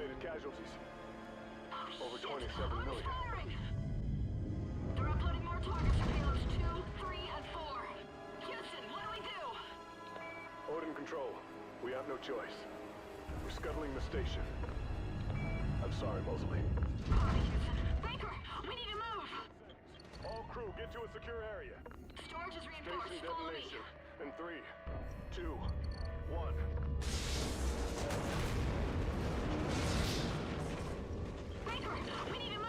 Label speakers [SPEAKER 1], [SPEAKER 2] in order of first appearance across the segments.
[SPEAKER 1] Estimated casualties. Over
[SPEAKER 2] Shit.
[SPEAKER 1] 27 million.
[SPEAKER 2] Firing. They're uploading more targets for payloads 2, 3, and 4. Houston, what do we do?
[SPEAKER 1] Odin Control, we have no choice. We're scuttling the station. I'm sorry, Mosley.
[SPEAKER 2] Copy, Houston. Baker, we need to move.
[SPEAKER 1] All crew, get to a secure area.
[SPEAKER 2] Storage is reinforced.
[SPEAKER 1] Station
[SPEAKER 2] Follow me.
[SPEAKER 1] detonation. In 3, 2, 1.
[SPEAKER 2] Baker, we need to move.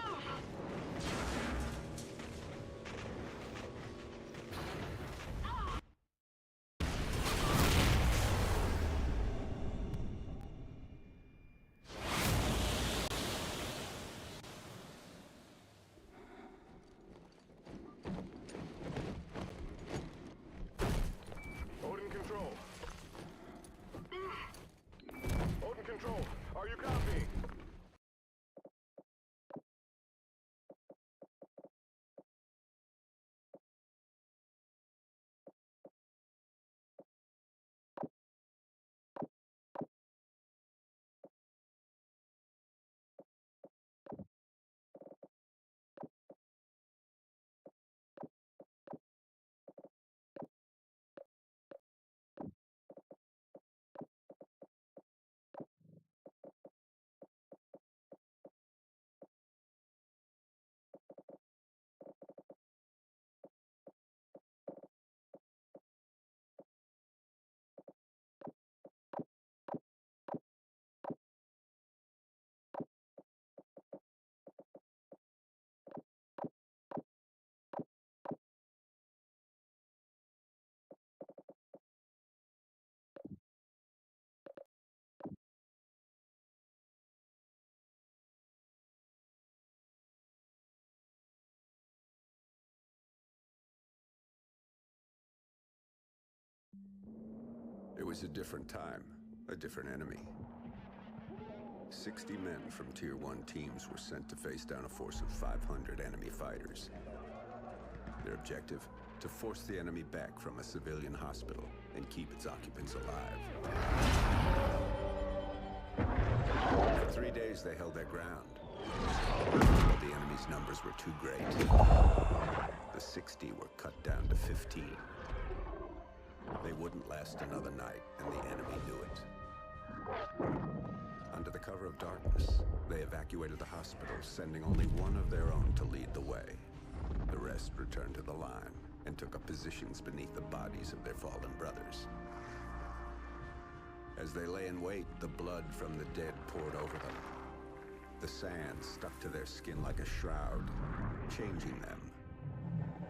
[SPEAKER 1] Odin Control. Odin Control, are you copying?
[SPEAKER 3] It was a different time, a different enemy. 60 men from Tier 1 teams were sent to face down a force of 500 enemy fighters. Their objective? To force the enemy back from a civilian hospital and keep its occupants alive. For 3 days they held their ground, but the enemy's numbers were too great. The 60 were cut down to 15. They wouldn't last another night, and the enemy knew it. Under the cover of darkness, they evacuated the hospital, sending only one of their own to lead the way. The rest returned to the line and took up positions beneath the bodies of their fallen brothers. As they lay in wait, the blood from the dead poured over them. The sand stuck to their skin like a shroud, changing them,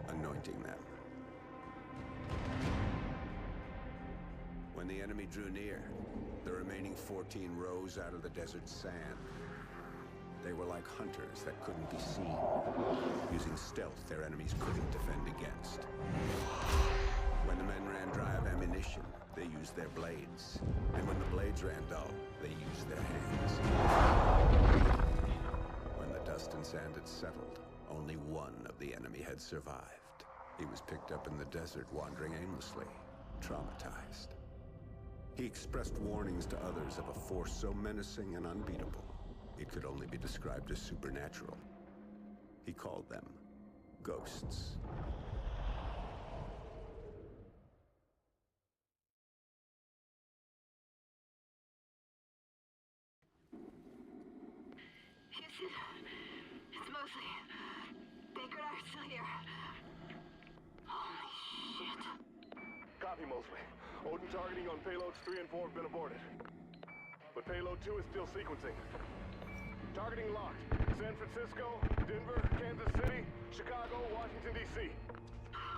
[SPEAKER 3] anointing them. When the enemy drew near, the remaining 14 rose out of the desert sand. They were like hunters that couldn't be seen, using stealth their enemies couldn't defend against. When the men ran dry of ammunition, they used their blades. And when the blades ran dull, they used their hands. When the dust and sand had settled, only one of the enemy had survived. He was picked up in the desert, wandering aimlessly, traumatized. He expressed warnings to others of a force so menacing and unbeatable, it could only be described as supernatural. He called them ghosts.
[SPEAKER 2] Houston, it's Mosley. Baker and I are still here. Holy shit.
[SPEAKER 1] Copy, Mosley. Odin targeting on payloads 3 and 4 have been aborted. But payload 2 is still sequencing. Targeting locked. San Francisco, Denver, Kansas City, Chicago, Washington, D.C.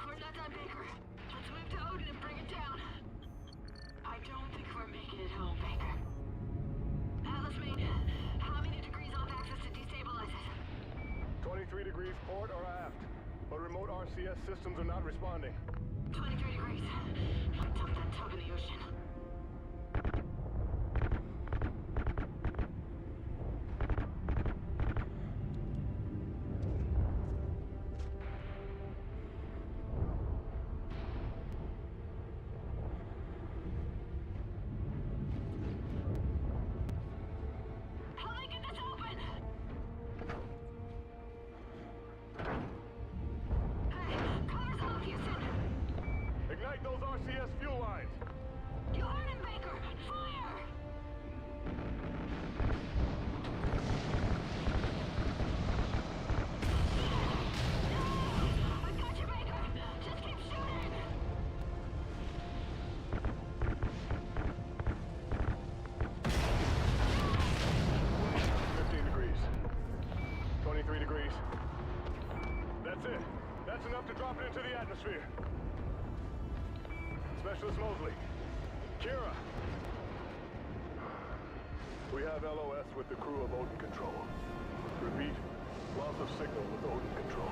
[SPEAKER 2] We're not done, Baker. Let's move to Odin and bring it down. I don't think we're making it home, Baker. Atlas main, how many degrees off access to destabilize it?
[SPEAKER 1] 23 degrees port or aft. But remote RCS systems are not responding.
[SPEAKER 2] 23 degrees. Dump that tug in the ocean. Holy
[SPEAKER 1] That's enough to drop it into the atmosphere. Specialist Mosley. Kira. We have LOS with the crew of Odin Control. Repeat, loss of signal with Odin Control.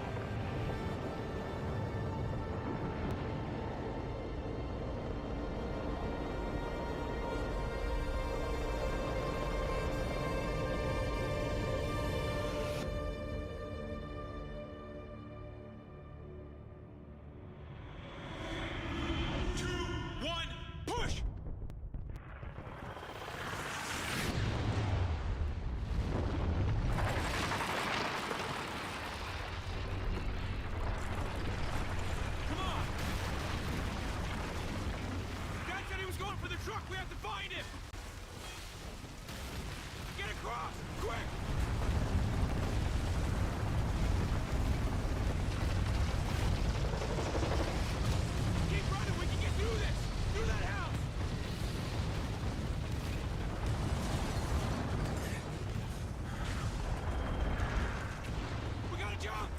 [SPEAKER 4] Truck, we have to find him! Get across! Quick! Keep running, we can get through this! Through that house! We gotta jump!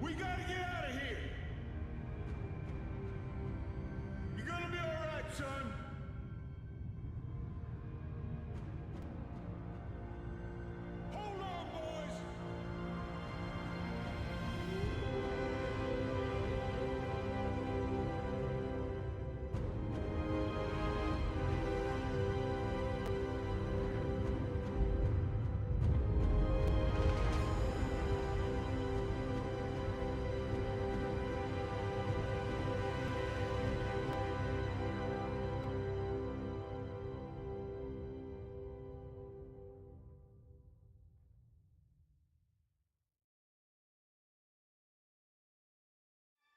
[SPEAKER 5] We gotta get out of here! You're gonna be alright, son! Hold on, boys!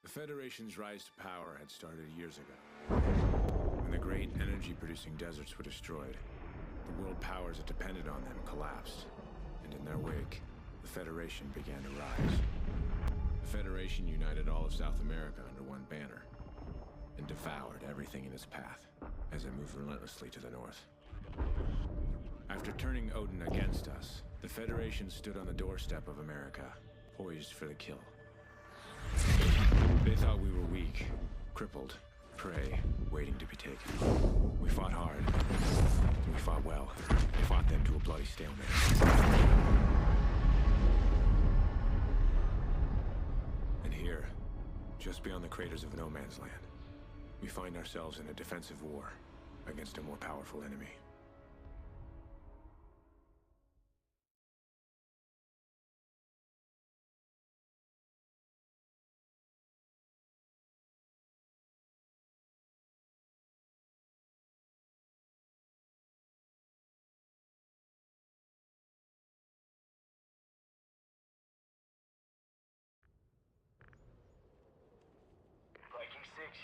[SPEAKER 6] The Federation's rise to power had started years ago. When the great energy-producing deserts were destroyed, the world powers that depended on them collapsed, and in their wake, the Federation began to rise. The Federation united all of South America under one banner, and devoured everything in its path, as it moved relentlessly to the north. After turning Odin against us, the Federation stood on the doorstep of America, poised for the kill. They thought we were weak, crippled, prey, waiting to be taken. We fought hard. And we fought well. We fought them to a bloody stalemate. And here, just beyond the craters of No Man's Land, we find ourselves in a defensive war against a more powerful enemy.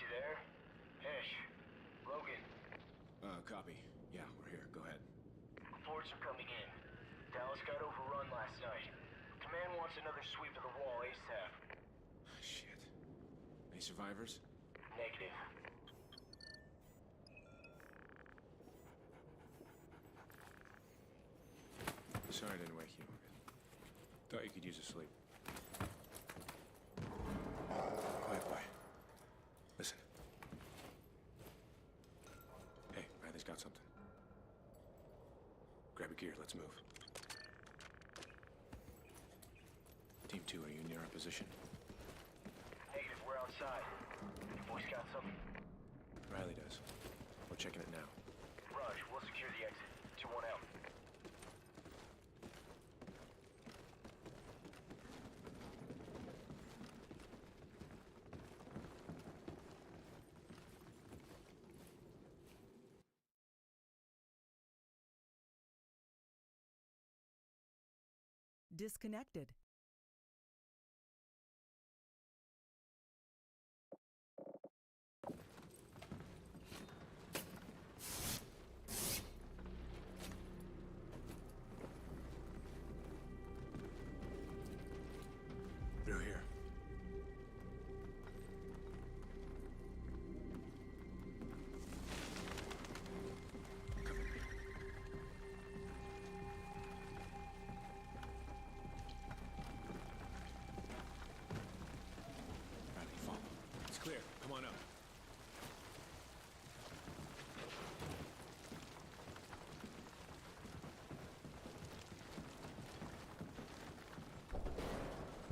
[SPEAKER 7] You there? Hesh. Logan.
[SPEAKER 6] Copy. Yeah, we're here. Go ahead.
[SPEAKER 7] Reports are coming in. Dallas got overrun last night. Command wants another sweep of the wall ASAP.
[SPEAKER 6] Shit. Any survivors?
[SPEAKER 7] Negative.
[SPEAKER 6] Sorry I didn't wake you. Thought you could use a sleep. Quiet boy. Listen. Hey, by Grab your gear, let's move. Team 2, are you near our position?
[SPEAKER 7] Negative, we're outside. You boys got something?
[SPEAKER 6] Riley does. We're checking it now.
[SPEAKER 7] Raj, we'll secure the exit. 2-1 out.
[SPEAKER 8] Disconnected.
[SPEAKER 6] Through here. Come with me. Riley, follow. It's clear. Come on up.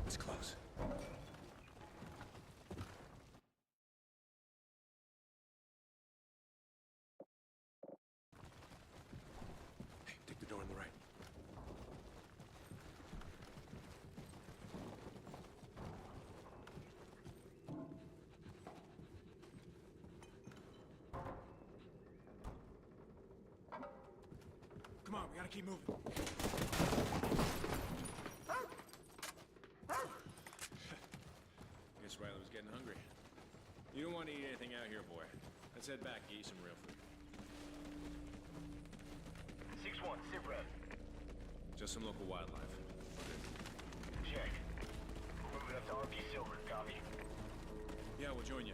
[SPEAKER 6] It's close. Hey, take the door on the right. Come on, we gotta keep moving. Guess Riley was getting hungry. You don't want to eat anything out here, boy. Let's head back and get you some real food.
[SPEAKER 7] 6-1, sit rep.
[SPEAKER 6] Just some local wildlife.
[SPEAKER 7] Check. Moving up to RP Silver, copy.
[SPEAKER 6] Yeah, we'll join you.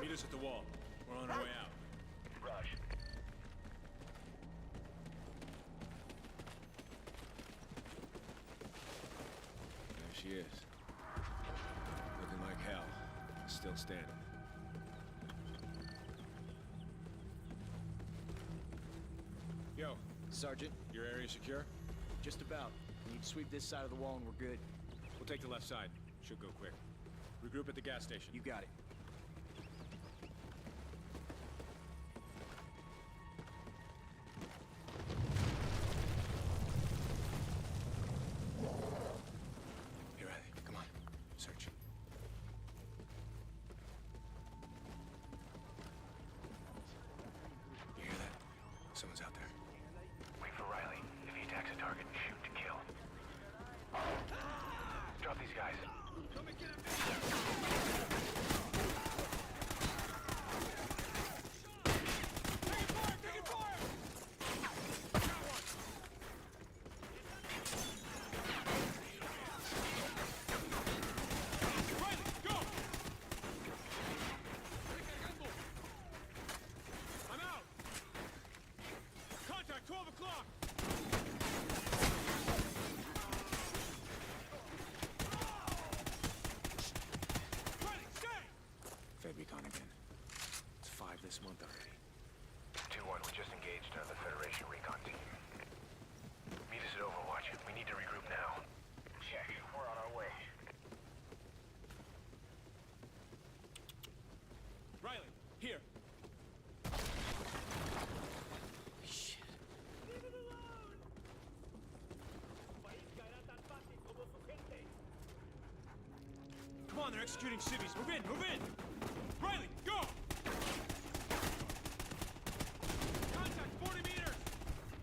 [SPEAKER 6] Meet us at the wall. We're on our way out.
[SPEAKER 7] Raj.
[SPEAKER 6] There she is. Looking like hell. Still standing. Yo,
[SPEAKER 9] Sergeant,
[SPEAKER 6] your area secure?
[SPEAKER 9] just about. We need to sweep this side of the wall and we're good.
[SPEAKER 6] We'll take the left side. Should go quick. Regroup at the gas station.
[SPEAKER 9] You got it.
[SPEAKER 6] Here, Riley. Come on. Search. You hear that? Someone's out there.
[SPEAKER 7] Wait for Riley. If he attacks a target, shoot to kill. Drop these guys.
[SPEAKER 4] I'm out! Contact, 12 o'clock! Riley, stay!
[SPEAKER 6] Fed recon again. It's 5 this month already.
[SPEAKER 7] 2-1, we just engaged another Federation recon team. Meet us at Overwatch. We need to regroup now. Check. We're on our way.
[SPEAKER 4] Riley, here. Come on, they're executing civvies. Move in, move in! Riley, go! Contact, 40 meters!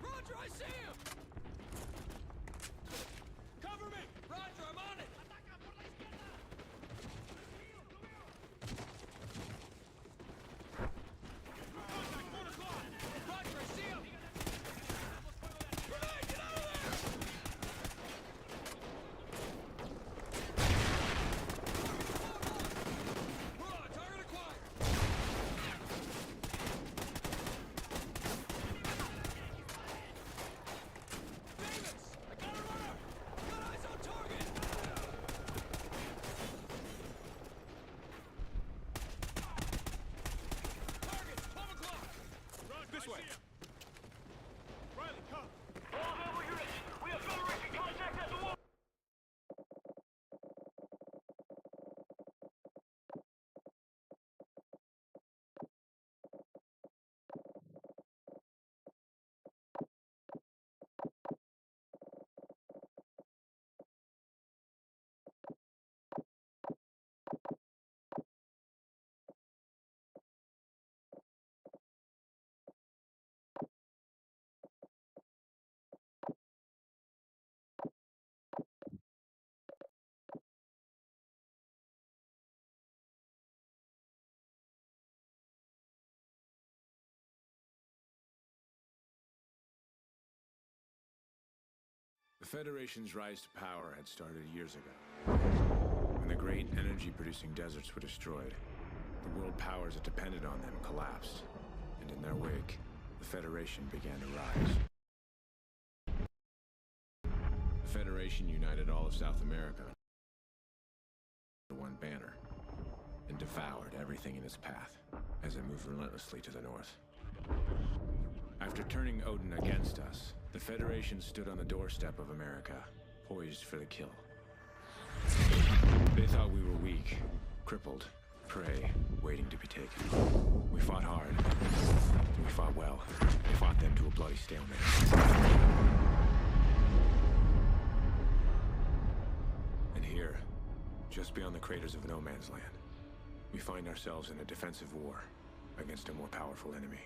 [SPEAKER 4] Roger, I see him! Cover me! Roger, I'm on it! Contact, 4 o'clock! Roger, I see him! Grenade, get out of there! We're on, target acquired! Davis! I got a runner! Got eyes on target! Target, 12 o'clock! Roger, this way! Riley, come!
[SPEAKER 6] Federation's rise to power had started years ago. When the great energy-producing deserts were destroyed, the world powers that depended on them collapsed, and in their wake, the Federation began to rise. The Federation united all of South America under one banner, and devoured everything in its path as it moved relentlessly to the north. After turning Odin against us, the Federation stood on the doorstep of America, poised for the kill. They thought we were weak, crippled, prey, waiting to be taken. We fought hard. We fought well. We fought them to a bloody stalemate. And here, just beyond the craters of no man's land, we find ourselves in a defensive war against a more powerful enemy.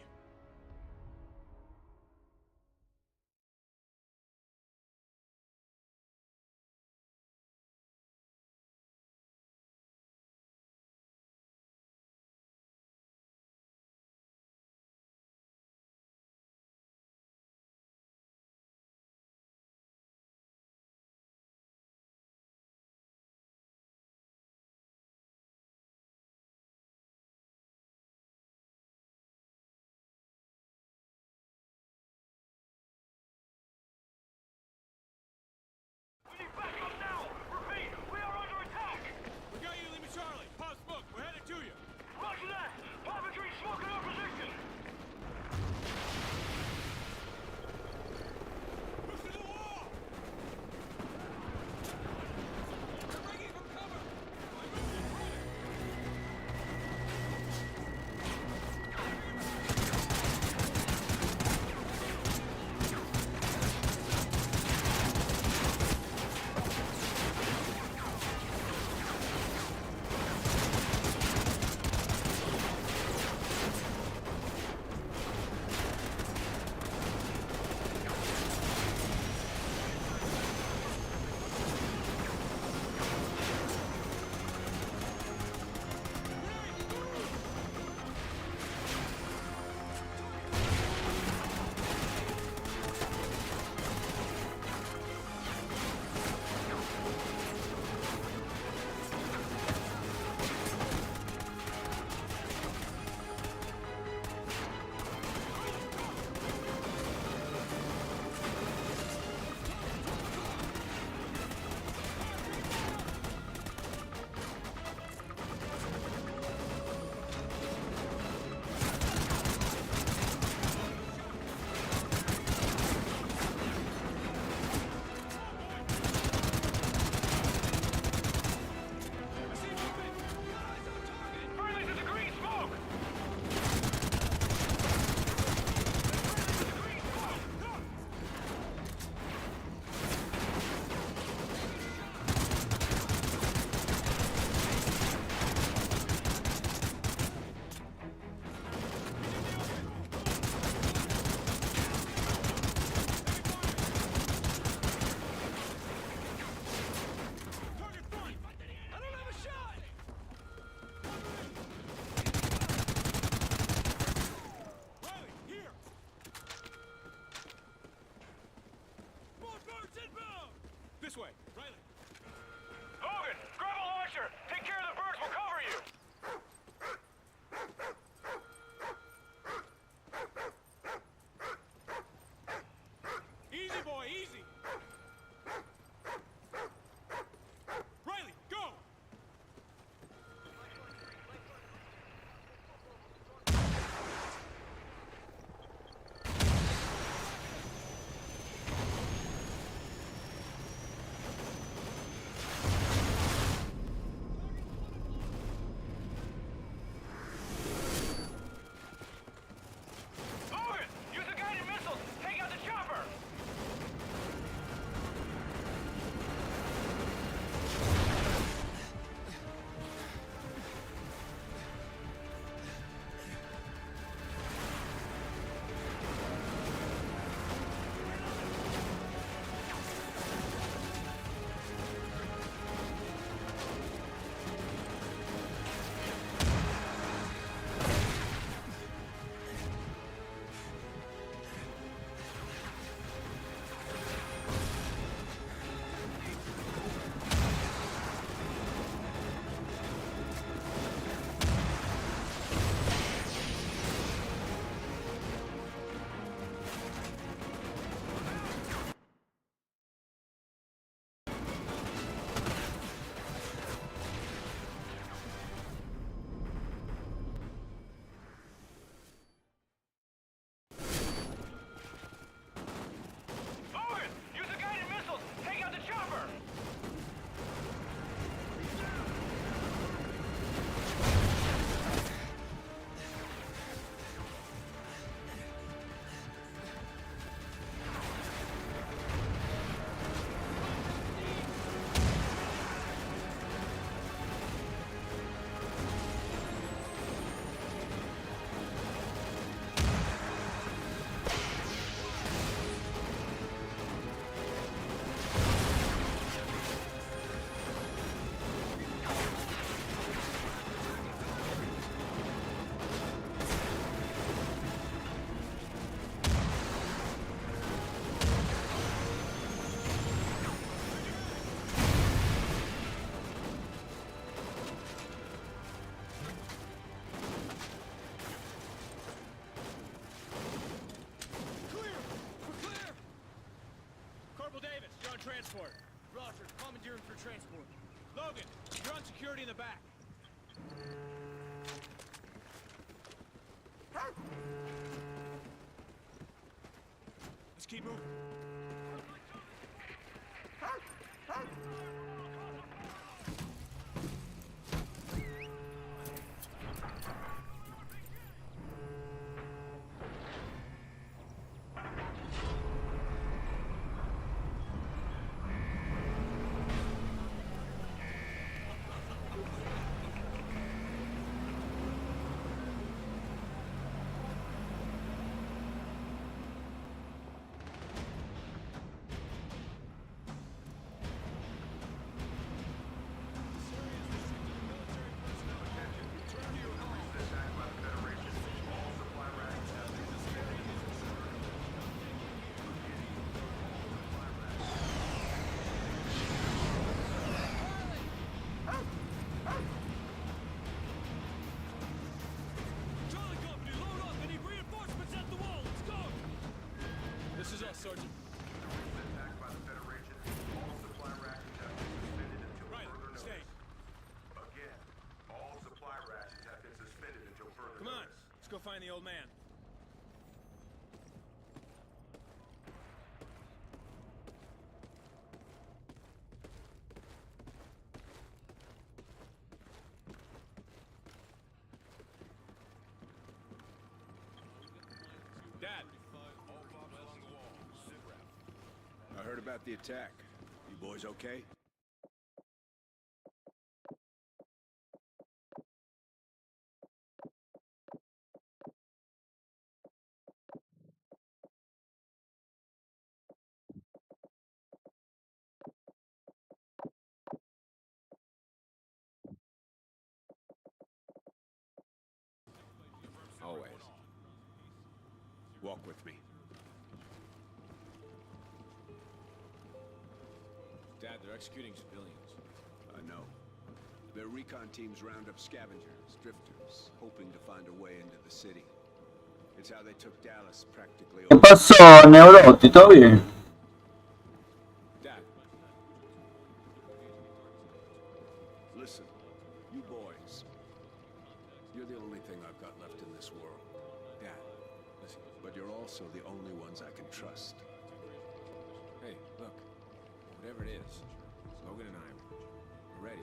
[SPEAKER 4] transport.
[SPEAKER 9] Roger, commandeering for transport.
[SPEAKER 4] Logan, you're on security in the back. Let's keep moving.
[SPEAKER 6] Sergeant. Attacked by the Federation. All supply rations have been suspended until further notice.
[SPEAKER 4] Stay.
[SPEAKER 6] Again, all supply rations have been suspended until further
[SPEAKER 4] Come on,
[SPEAKER 6] notice.
[SPEAKER 4] let's go find the old man. Dad.
[SPEAKER 3] I heard about the attack. You boys okay? Always. Walk with me.
[SPEAKER 6] Dad, they're executing civilians.
[SPEAKER 3] I know. Their recon teams round up scavengers, drifters, hoping to find a way into the city. It's how they took Dallas practically
[SPEAKER 8] ¿Qué
[SPEAKER 3] over.
[SPEAKER 8] pasó, Neurotti? ¿Todo bien?
[SPEAKER 6] Dad.
[SPEAKER 3] Listen, you boys. You're the only thing I've got left in this world. Dad, listen. But you're also the only ones I can trust.
[SPEAKER 6] Hey, look. Whatever it is, Logan and I, we're ready.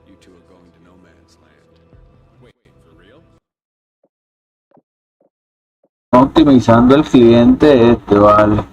[SPEAKER 3] You two are going to no man's land.
[SPEAKER 6] Wait, for real?
[SPEAKER 8] Optimizando el cliente vale.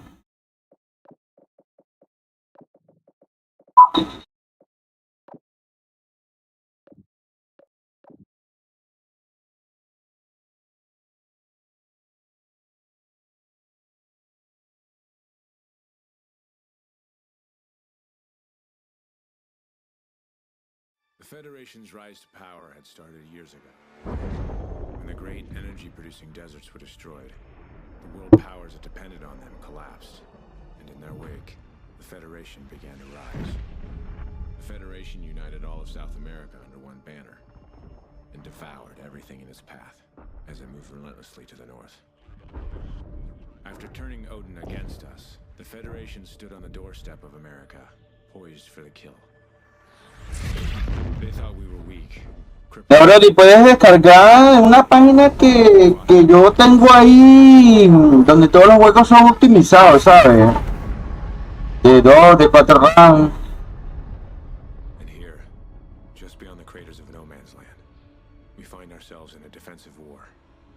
[SPEAKER 6] The Federation's rise to power had started years ago. When the great energy-producing deserts were destroyed, the world powers that depended on them collapsed, and in their wake, the Federation began to rise. The Federation united all of South America under one banner, and devoured everything in its path as it moved relentlessly to the north. After turning Odin against us, the Federation stood on the doorstep of America, poised for the kill. They thought we were weak.
[SPEAKER 8] Ahora y puedes descargar una página que yo tengo ahí donde todos los juegos son optimizados, ¿sabes? De 2, de 4 RAM.
[SPEAKER 6] And here, just beyond the craters of No Man's Land, we find ourselves in a defensive war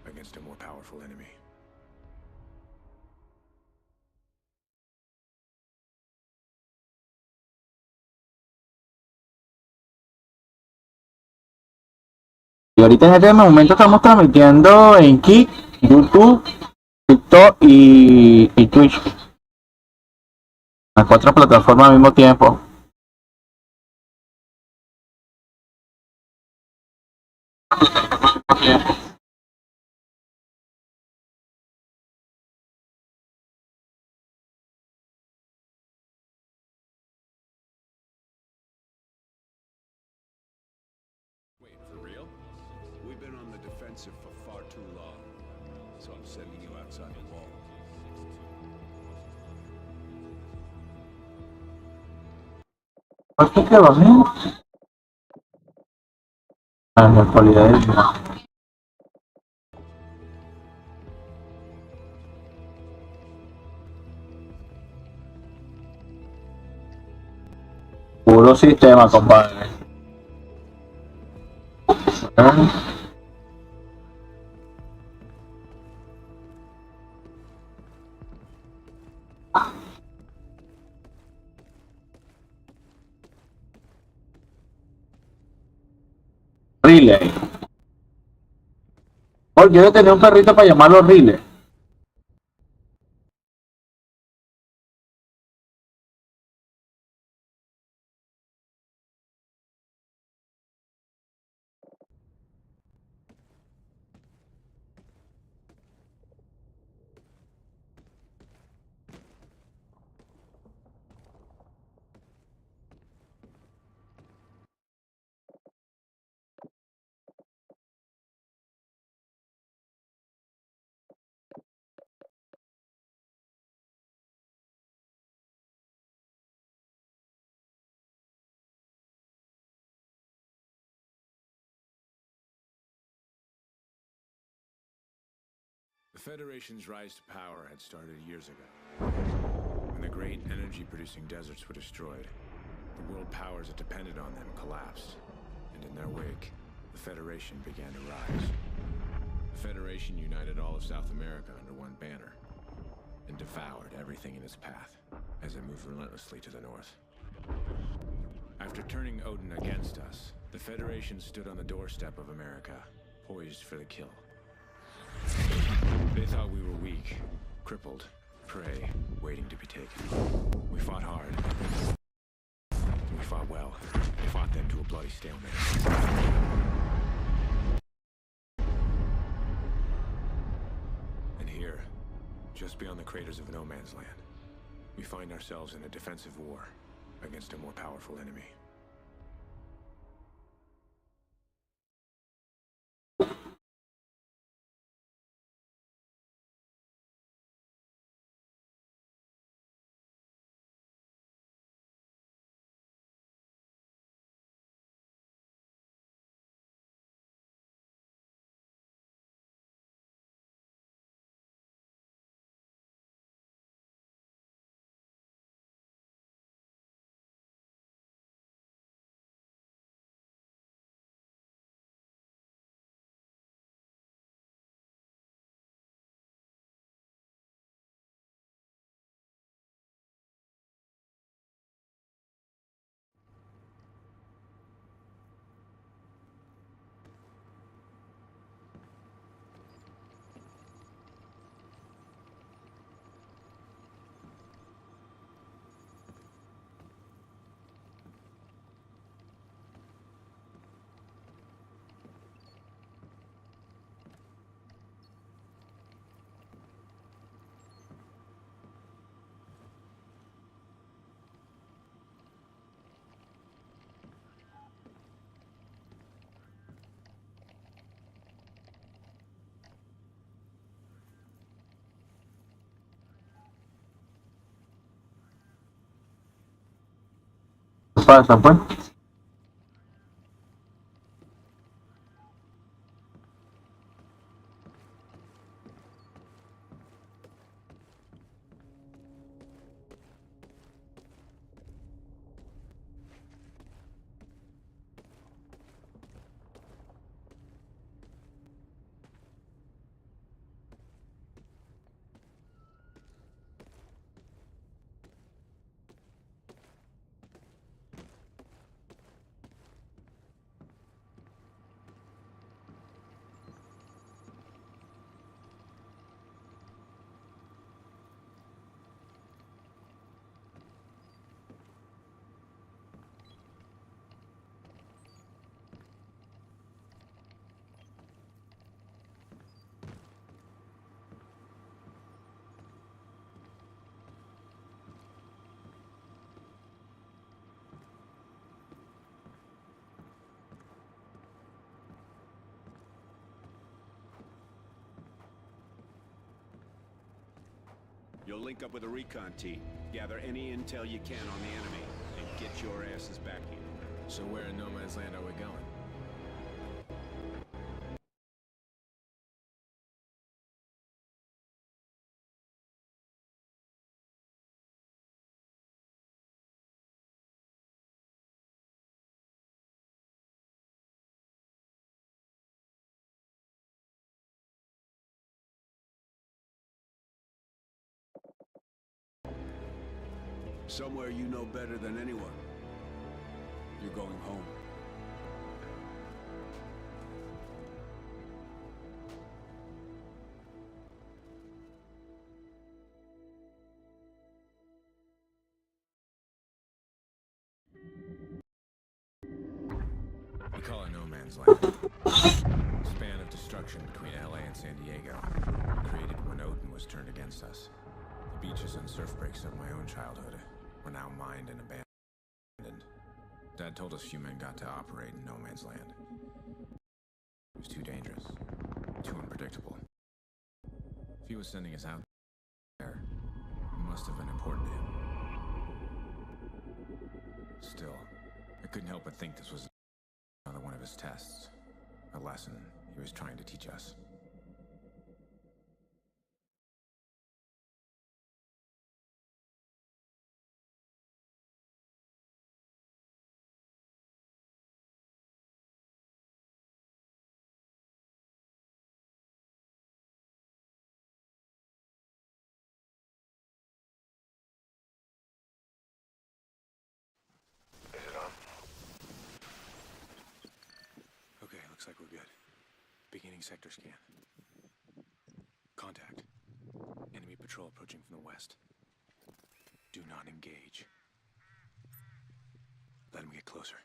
[SPEAKER 6] against a more powerful enemy.
[SPEAKER 8] Y ahorita en este momento estamos transmitiendo en Kick, YouTube, TikTok y Twitch. Las 4 plataformas al mismo tiempo.
[SPEAKER 3] Wait, for real? We've been on the defensive for far too long, so I'm sending you outside the wall.
[SPEAKER 8] ¿Esto qué va bien? La actualidad del día. Puro sistema, compadre. Relay. Oh, quiero tener un perrito para llamarlo Relay.
[SPEAKER 6] The Federation's rise to power had started years ago. When the great energy-producing deserts were destroyed, the world powers that depended on them collapsed, and in their wake, the Federation began to rise. The Federation united all of South America under one banner, and devoured everything in its path, as it moved relentlessly to the north. After turning Odin against us, the Federation stood on the doorstep of America, poised for the kill. They thought we were weak, crippled, prey, waiting to be taken. We fought hard. We fought well. We fought them to a bloody stalemate. And here, just beyond the craters of No Man's Land, we find ourselves in a defensive war against a more powerful enemy.
[SPEAKER 8] ¿Qué pasa, pues?
[SPEAKER 3] link up with a recon team. Gather any intel you can on the enemy, and get your asses back here.
[SPEAKER 6] So where in No Man's Land are we going?
[SPEAKER 3] Somewhere you know better than anyone. You're going home.
[SPEAKER 6] We call it No Man's Land. Span of destruction between LA and San Diego. Created when Odin was turned against us. The beaches and surf breaks of my own childhood were now mined and abandoned. Dad told us few men got to operate in No Man's Land. It was too dangerous. Too unpredictable. If he was sending us out there, it must have been important to him. Still, I couldn't help but think this was another one of his tests. A lesson he was trying to teach us.
[SPEAKER 7] Is it on?
[SPEAKER 6] Okay, looks like we're good. Beginning sector scan. Contact. Enemy patrol approaching from the west. Do not engage. Let him get closer.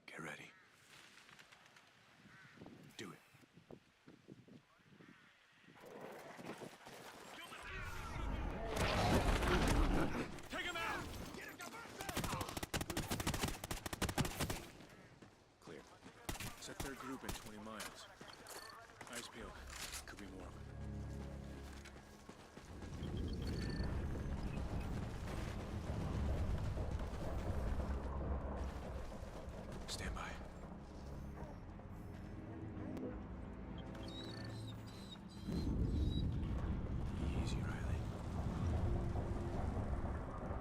[SPEAKER 6] Get ready. Do it.
[SPEAKER 4] Take him out!
[SPEAKER 6] Clear. It's a third group at 20 miles. Eyes peeled. Could be more of them. Stand by. Easy, Riley.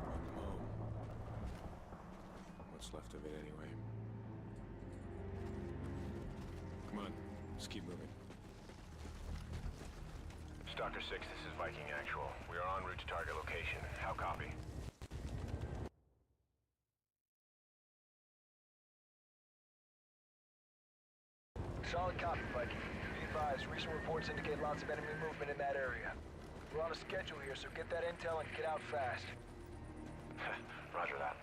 [SPEAKER 6] Welcome home. What's left of it, anyway. Come on, let's keep moving.
[SPEAKER 7] Stalker 6, this is Viking Actual. We are en route to target location. How copy?
[SPEAKER 9] Solid copy, Viking. Be advised, recent reports indicate lots of enemy movement in that area. We're on a schedule here, so get that intel and get out fast.
[SPEAKER 7] Roger that.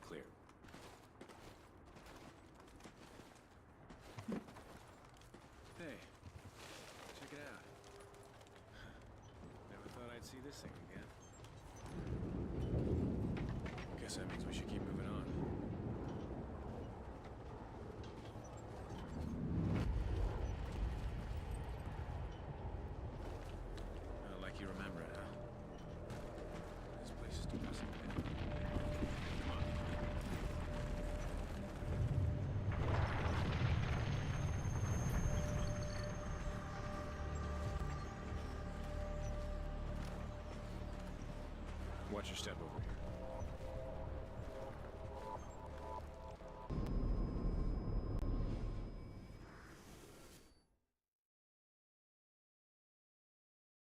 [SPEAKER 6] Clear. Hey, check it out. Never thought I'd see this thing again. Guess that means we should keep moving on. Like you remember it, huh? This place is depressing. Come on. Watch your step over